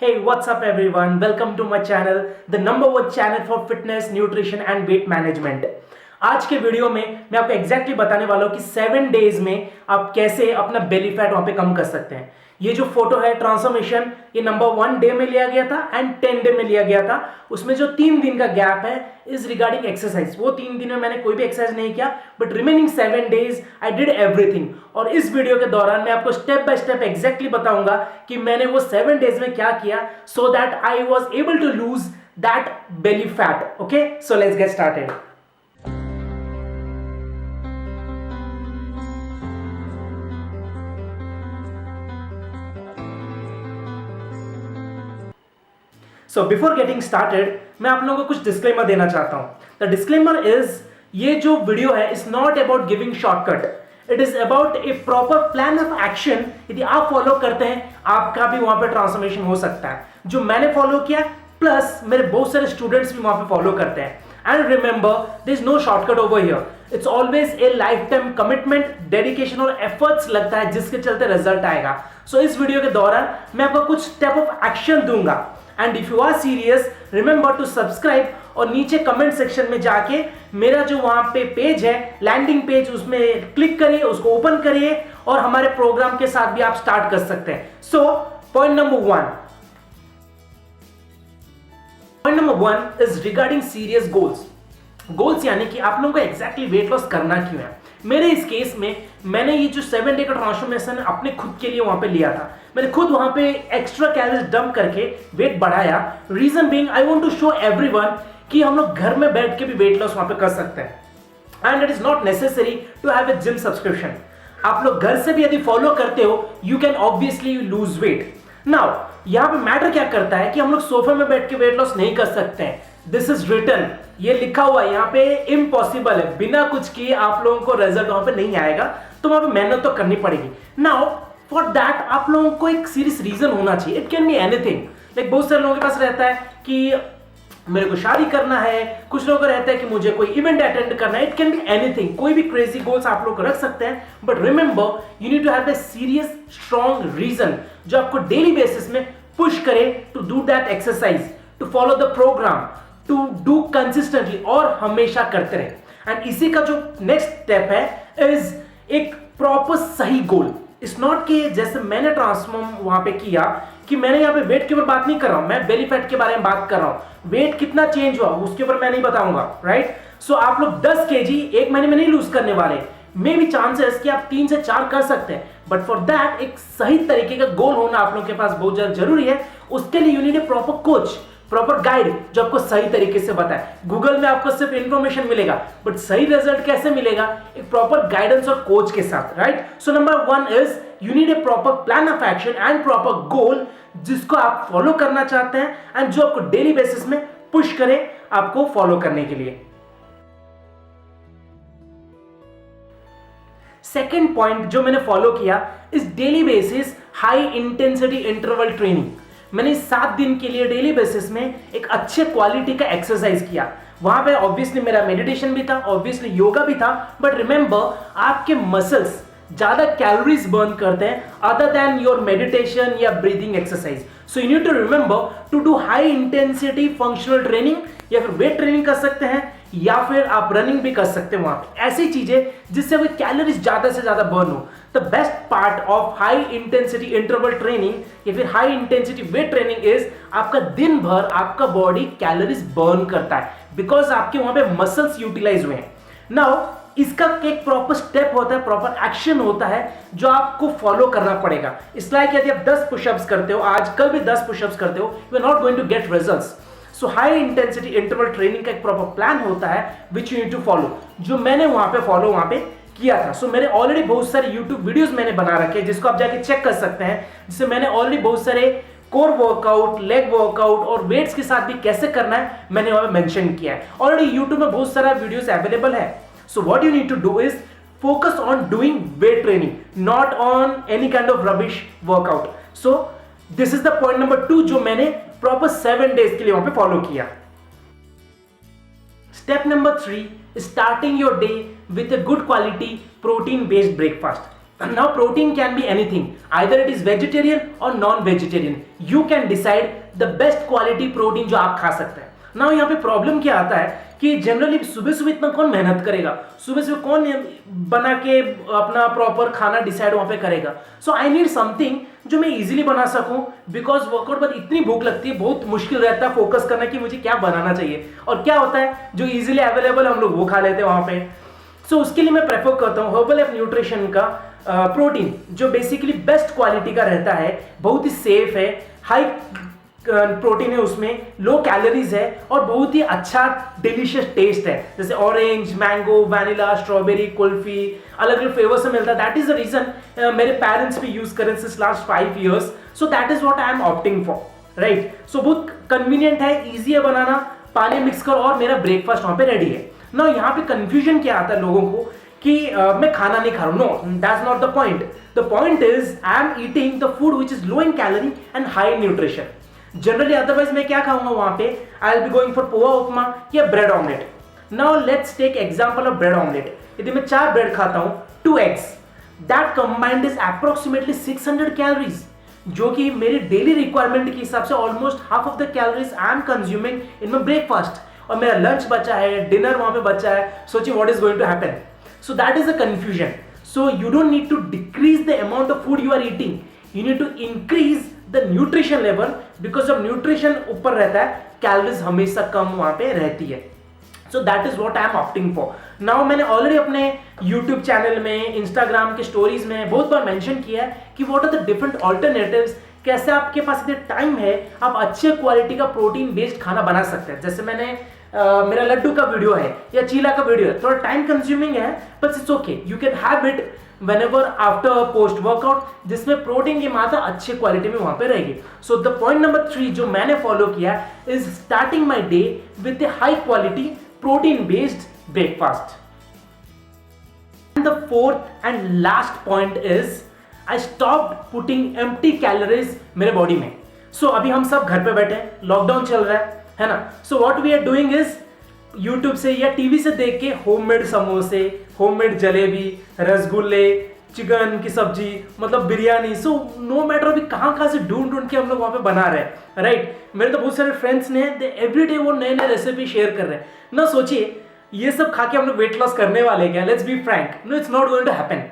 Hey, what's up everyone? Welcome to my channel, the number one channel for fitness, nutrition and weight management. आज के video में मैं आपको exactly बताने वाला हूँ कि 7 डेज में आप कैसे अपना बेली फैट वहां पे कम कर सकते हैं। ये जो फोटो है ट्रांसफॉर्मेशन, ये नंबर 1 डे में लिया गया था एंड 10 डे में लिया गया था। उसमें जो 3 दिन का गैप है इज रिगार्डिंग एक्सरसाइज। वो 3 दिन में मैंने कोई भी एक्सरसाइज नहीं किया, but remaining 7 days I did everything. और इस वीडियो के दौरान मैं आपको स्टेप बाय स्टेप एग्जैक्टली बताऊंगा कि मैंने वो 7 डेज में क्या किया, so that I was able to lose that belly fat. Okay, so let's get started. So before getting started मैं आप लोगों को कुछ डिस्क्लेमर देना चाहता हूं। द डिस्क्लेमर इज, ये जो वीडियो है is not about giving shortcut, it is about A proper plan of action. यदि आप फॉलो करते हैं आपका भी वहां पे ट्रांसफॉर्मेशन हो सकता है, जो मैंने फॉलो किया, प्लस मेरे बहुत सारे स्टूडेंट्स भी वहां पे फॉलो करते हैं। And remember, there is no shortcut over here, it's always a lifetime commitment, dedication और एफर्ट्स लगता है जिसके चलते रिजल्ट आएगा। सो इस वीडियो के दौरान मैं आपको कुछ स्टेप ऑफ एक्शन दूंगा। And if you are serious, remember to subscribe और नीचे कमेंट सेक्शन में जाके मेरा जो वहां पे पेज है, लैंडिंग पेज, उसमें क्लिक करिए, उसको ओपन करिए और हमारे प्रोग्राम के साथ भी आप स्टार्ट कर सकते हैं। So point number one is regarding serious goals यानी कि आप लोगों को एग्जैक्टली वेट लॉस करना क्यों है। मेरे इस केस में मैंने ये जो 7 डे का ट्रांसफॉर्मेशन अपने खुद के लिए वहां पे लिया था। मैंने खुद वहां पे एक्स्ट्रा कैलोरीज डंप करके वेट बढ़ाया। Reason being, I want to show everyone कि हम लोग घर में बैठ के भी वेट लॉस वहां पे कर सकते हैं and it is not necessary to have a gym subscription. आप लोग घर से भी यदि फॉलो करते हो, you can obviously lose weight. Now यहां पे मैटर क्या करता है कि हम लोग सोफे में बैठ के वेट लॉस नहीं कर सकते हैं। दिस इज रिटन, ये लिखा हुआ है यहाँ पे, इम्पॉसिबल है। बिना कुछ किए आप लोगों को रिजल्ट वहां पे नहीं आएगा, तो वहां पे मेहनत तो करनी पड़ेगी। नाउ फॉर दैट आप लोगों को एक सीरियस रीजन होना चाहिए। It can be anything. Like बहुत सारे लोगों के पास रहता है कि मेरे को शादी करना है, कुछ लोगों का रहता है कि मुझे कोई इवेंट अटेंड करना है। इट कैन बी एनीथिंग, कोई भी क्रेजी गोल्स आप लोग रख सकते हैं, but remember you need to have a serious strong reason जो आपको डेली बेसिस में पुश करे to do that exercise, to follow the programme, to do consistently और हमेशा करते रहे। एंड इसी का जो नेक्स्ट स्टेप है इज एक प्रॉपर सही गोल। इट्स नॉट कि जैसे मैंने ट्रांसफॉर्म वहां पे किया कि मैंने यहाँ पे वेट के ऊपर बात नहीं कर रहा हूं, मैं बेली फैट के बारे में बात कर रहा हूं। वेट कितना चेंज हुआ उसके ऊपर मैं नहीं बताऊंगा, राइट। सो आप लोग 10 केजी एक महीने में नहीं लूज करने वाले। मे बी चांसेस कि आप 3 से 4 कर सकते हैं, बट फॉर दैट एक सही तरीके का गोल होना आप लोग के पास बहुत ज्यादा जरूरी है। उसके लिए you need a proper coach, proper guide जो आपको सही तरीके से बताए। गूगल में आपको सिर्फ इंफॉर्मेशन मिलेगा, बट सही रिजल्ट कैसे मिलेगा? एक प्रॉपर गाइडेंस और कोच के साथ, right. So number 1 is you need a proper plan of action and proper goal जिसको आप फॉलो करना चाहते हैं एंड जो आपको डेली बेसिस में पुश करे आपको फॉलो करने के लिए। सेकेंड पॉइंट जो मैंने फॉलो किया is daily basis high intensity interval training. मैंने 7 दिन के लिए डेली बेसिस में एक अच्छे क्वालिटी का एक्सरसाइज किया। वहां पे ऑब्वियसली मेरा मेडिटेशन भी था, ऑब्वियसली योगा भी था, बट रिमेंबर आपके मसल्स ज्यादा कैलोरीज बर्न करते हैं अदर देन योर मेडिटेशन या breathing exercise. So you need to remember to do high intensity functional training, या फिर वेट ट्रेनिंग कर सकते हैं, या फिर आप रनिंग भी कर सकते हैं वहां पे। ऐसी चीजें जिससे वो कैलोरीज ज्यादा से ज्यादा बर्न हो। The best part of high intensity interval training या फिर high intensity weight training is आपका दिन भर आपका बॉडी कैलोरीज बर्न करता है, बिकॉज आपके वहां पे मसल्स यूटिलाइज हुए हैं। नाउ इसका एक प्रॉपर स्टेप होता है, प्रॉपर एक्शन होता है जो आपको फॉलो करना पड़ेगा। इसलिए यदि आप 10 पुशअप्स करते हो, आज कल भी 10 पुशअप्स करते हो, you are not going to get results. So high intensity interval training का एक प्रॉपर प्लान होता है which you need to follow, जो मैंने वहां पे किया था। सो मेरे ऑलरेडी बहुत सारे यूट्यूब वीडियोस मैंने बना रखे हैं जिसको आप जाके चेक कर सकते हैं, जिससे मैंने ऑलरेडी बहुत सारे कोर वर्कआउट, लेग वर्कआउट और वेट्स के साथ भी कैसे करना है मैंने वहां पे मेंशन किया है। ऑलरेडी यूट्यूब में बहुत सारा वीडियोस अवेलेबल है। So what you need to do is focus on doing weight training, not on any kind of rubbish workout. So this is the point number 2 जो मैंने proper 7 days के लिए वहां पे फॉलो किया। Step number 3 is starting your day with a good quality protein based breakfast. Now protein can be anything, either it is vegetarian or non-vegetarian. You can decide the best quality protein जो आप खा सकते हैं. Now यहाँ पे problem क्या आता है कि जनरली सुबह सुबह इतना कौन मेहनत करेगा, सुबह सुबह कौन बना के अपना प्रॉपर खाना डिसाइड वहाँ पे करेगा. सो आई नीड समथिंग जो मैं इजीली बना सकूं, बिकॉज वर्कआउट बाद इतनी भूख लगती है, बहुत मुश्किल रहता है फोकस करना कि मुझे क्या बनाना चाहिए. और क्या होता है जो इजीली अवेलेबल हम लोग वो खा लेते हैं वहाँ पे. सो उसके लिए मैं प्रेफर करता हूँ हर्बल न्यूट्रिशन का प्रोटीन, जो बेसिकली बेस्ट क्वालिटी का रहता है, बहुत ही सेफ है, हाई प्रोटीन है उसमें, लो कैलोरीज है और बहुत ही अच्छा डिलीशियस टेस्ट है. जैसे orange, mango, vanilla, strawberry, kulfi, अलग अलग फ्लेवर से मिलता है. दैट इज द रीजन मेरे पेरेंट्स भी यूज करें since last 5 years. So that is what I am opting for, right. So बहुत कन्वीनियंट है, ईजी है बनाना, पानी मिक्स करो और मेरा ब्रेकफास्ट वहां पे रेडी है. ना यहाँ पे कंफ्यूजन क्या आता है लोगों को कि मैं खाना नहीं खा रहा हूं. No, that's not the point. The point is I am eating the food which is low in calorie and high in nutrition. Generally otherwise मैं क्या खाऊंगा वहां पे, I will be going for poha upma या bread omelette. Now let's take example of bread omelette. यदि मैं 4 bread खाता हूं, 2 eggs, that combined is approximately 600 calories, जो कि मेरी डेली रिक्वायरमेंट के हिसाब से almost half of the calories I am consuming in my breakfast. और मेरा लंच बचा है, डिनर वहां पे बचा है. सोचिए what is going to happen. So that is a confusion. So you don't need to decrease the amount of food you are eating, you need to increase the nutrition level, because जब nutrition ऊपर रहता है calories हमेशा कम वहां पे रहती है. So that is what I am opting for. Now मैंने ऑलरेडी अपने यूट्यूब चैनल में, इंस्टाग्राम के स्टोरीज में बहुत बार मेंशन किया है कि what are the different alternatives, कैसे आपके पास इतने टाइम है आप अच्छे क्वालिटी का प्रोटीन बेस्ड खाना बना सकते हैं. जैसे मैंने मेरा लड्डू का वीडियो है या चीला का वीडियो है, थोड़ा टाइम कंज्यूमिंग है, but it's okay, you can have it whenever after post workout, जिसमें प्रोटीन की मात्रा अच्छी क्वालिटी में वहां पे रहेगी. सो द पॉइंट नंबर 3 जो मैंने फॉलो किया is starting my day with A high quality protein based breakfast. And the fourth and last point is I stopped putting empty calories मेरे बॉडी में. सो अभी हम सब घर पे बैठे हैं, लॉकडाउन चल रहा है ना. So what we are doing is YouTube से या टीवी से देख के होममेड समोसे, होममेड जलेबी, रसगुल्ले, चिकन की सब्जी, मतलब बिरयानी, सो नो मैटर अभी कहाँ से ढूंढ के हम लोग वहाँ पे बना रहे हैं, राइट. मेरे तो बहुत सारे फ्रेंड्स ने एवरीडे वो नए नए रेसिपी शेयर कर रहे हैं. ना सोचिए ये सब खा के हम लोग वेट लॉस करने वाले क्या. Let's be frank, no, it's not going to happen.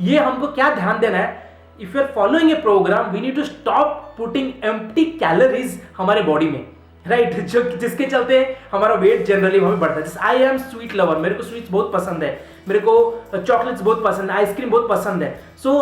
ये हमको क्या ध्यान देना है, if you are following a programme we need to stop putting empty calories हमारे बॉडी में, राइट. जो जिसके चलते हमारा वेट जनरली वहां पे बढ़ता है. जैसे आई एम स्वीट लवर, मेरे को स्वीट्स बहुत पसंद है, मेरे को चॉकलेट्स बहुत पसंद है, आइसक्रीम बहुत पसंद है. सो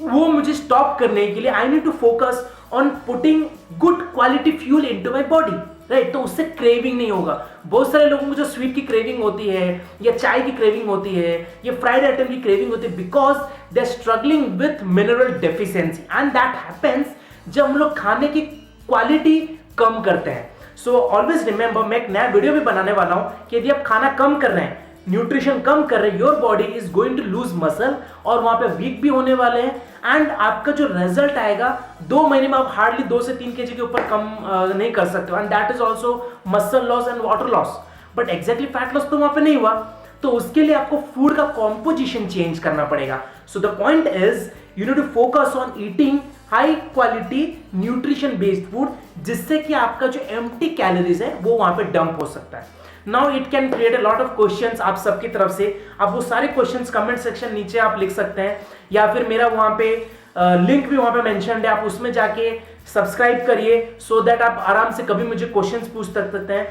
वो मुझे स्टॉप करने के लिए I need to focus on putting good quality fuel into my body, right. तो उससे क्रेविंग नहीं होगा. बहुत सारे लोगों को जो स्वीट की क्रेविंग होती है या चाय की क्रेविंग होती है या फ्राइड आइटम की क्रेविंग होती है, because they are struggling with mineral deficiency, and that happens जब हम लोग खाने की क्वालिटी कम करते हैं. सो ऑलवेज रिमेंबर, मैं एक नया वीडियो भी बनाने वाला हूं कि यदि आप खाना कम कर रहे हैं, न्यूट्रिशन कम कर रहे हैं, your body is going to lose muscle और वहां पे वीक भी होने वाले हैं. एंड आपका जो रिजल्ट आएगा 2 महीने में आप हार्डली 2 से 3 kg के ऊपर कम नहीं कर सकते. And that is also muscle loss and water loss, but exactly fat loss तो वहां पे नहीं हुआ. तो उसके लिए आपको फूड का कॉम्पोजिशन चेंज करना पड़ेगा. So the point is you need to focus on eating high quality nutrition based food, जिससे कि आपका जो एम्प्टी कैलोरीज है वो वहां पे डंप हो सकता है. Now it can create a lot of questions आप सबकी तरफ से. आप वो सारे क्वेश्चंस कमेंट सेक्शन नीचे आप लिख सकते हैं, या फिर मेरा वहां पे लिंक भी वहां पे मेंशन्ड है, आप उसमें जाके सब्सक्राइब करिए, सो दैट आप आराम से कभी मुझे क्वेश्चंस पूछ सकते हैं.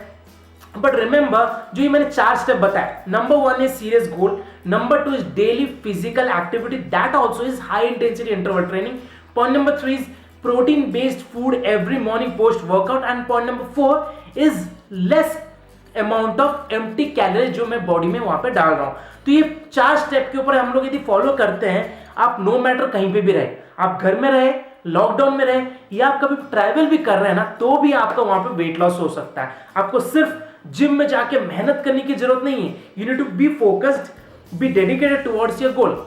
बट रिमेंबर, जो ये मैंने 4 स्टेप बताया, number 1 is serious goal, number 2 is daily physical activity, that also is high intensity interval training. Point number 3 is protein based food every morning post workout, and point number 4 is less amount of empty calories जो मैं body में वहां पे डाल रहा हूं. तो ये 4 स्टेप के ऊपर हम लोग यदि फॉलो करते हैं, आप नो मैटर कहीं पे भी रहे, आप घर में रहे, लॉकडाउन में रहे, या आप कभी ट्रैवल भी कर रहे हैं ना, तो भी आपका वहां पे वेट लॉस हो सकता है. आपको सिर्फ जिम में जाके मेहनत करने की जरूरत नहीं है. You need to be focused, be dedicated towards your goal.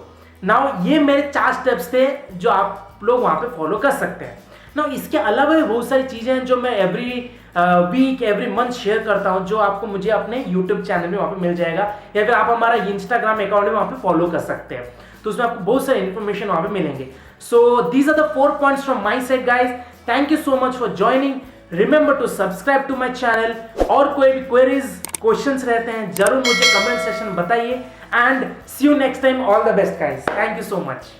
Now ये मेरे 4 स्टेप्स थे जो आप लोग वहां पे फॉलो कर सकते हैं. नाउ इसके अलावा भी बहुत सारी चीजें हैं जो मैं every week, every month share करता हूं, जो आपको मुझे अपने यूट्यूब चैनल में वहां पे मिल जाएगा, या फिर आप हमारा इंस्टाग्राम अकाउंट में वहां पे फॉलो कर सकते हैं. तो उसमें आपको बहुत सारे इन्फॉर्मेशन वहां पे मिलेंगे। So these are the 4 points from my side guys. Thank you so much for joining. Remember to subscribe to my channel. और कोई भी क्वेरीज क्वेश्चंस रहते हैं जरूर मुझे कमेंट सेक्शन में बताइए। And see you next time. All the best guys. Thank you so much.